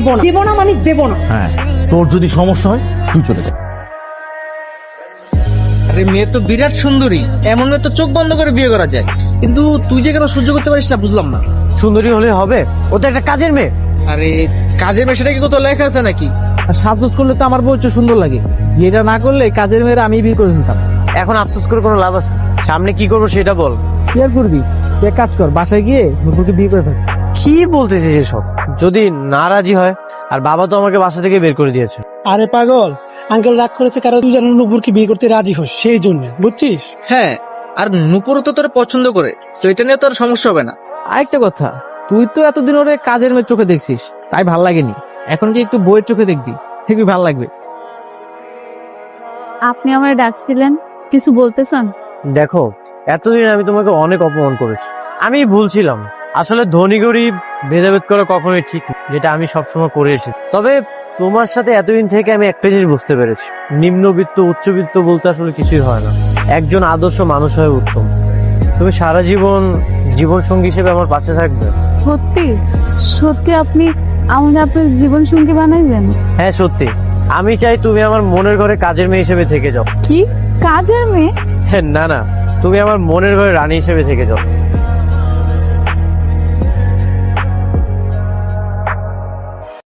দেবো না, দেবো না মানে দেবো না। হ্যাঁ, তোর যদি সমস্যা হয় তুই চলে যা। আরে মেয়ে তো বিরাট সুন্দরী, এমন মেয়ে তো চোখ বন্ধ করে বিয়ে করা যায়, কিন্তু তুই যে কেন সহ্য করতে পারিস না বুঝলাম না। সুন্দরী হলে হবে? ও তো একটা কাজের মেয়ে। আরে কাজের মেয়ে সেটা কি কোথাও লেখা আছে নাকি? আর সাজগোজ করলে তো আমার বউ সুন্দর লাগে, বিয়েটা না করলে কাজের মেয়েরা আমি বিয়ে করে নিতাম। এখন আফসোস করে কোনো লাভ আছে? সামনে কি করবো সেটা বল। কি আর করবি, তুই এক কাজ কর, বাসায় গিয়ে নুপুরকে বিয়ে করে ফেল। কি বলতেছিস এসব? যদি না রাজি হয়, আর বাবা তো আমাকে বাসা থেকে বের করে দিয়েছে। আরে পাগল, আঙ্কেল রাগ করেছে কারণ তুই যেন নূপুরকে বিয়ে করতে রাজি হোস, সেই জন্য, বুঝছিস? হ্যাঁ, আর নুপুরও তো তোর পছন্দ করে, তো এটা নিয়ে তোর সমস্যা হবে না। আরেকটা কথা, তুই তো এতদিন ওরে কাজের মেয়ের চোখে দেখছিস, তাই ভাল লাগেনি। এখন কি একটু বইয়ের চোখে দেখবি, দেখবি ভাল লাগবে। আপনি আমার ডাকছিলেন, কিছু বলতে চান? দেখো, এতদিন আমি তোমাকে অনেক অপমান করেছি, আমি ভুলছিলাম। আসলে ধনী গরিব ভেদাভেদ করা কখনোই ঠিক না, যেটা আমি সবসময় করে এসেছি। তবে তোমার সাথে এতদিন থেকে আমি একটা জিনিস বুঝতে পেরেছি, নিম্নবিত্ত উচ্চবিত্ত বলতে আসলে কিছুই হয় না, একজন আদর্শ মানুষ হয় উত্তম। তুমি সারা জীবন জীবন সঙ্গী হিসেবে আমার পাশে থাকবে। সত্যি সত্যি আপনি আমাকে আপনার জীবন সঙ্গী বানাইবেন? হ্যাঁ সত্যি, আমি চাই তুমি আমার মনের ঘরে কাজের মেয়ে হিসেবে থেকে যাও। কি কাজের মেয়ে? না না, তুমি আমার মনের ঘরে রানী হিসেবে থেকে যাও।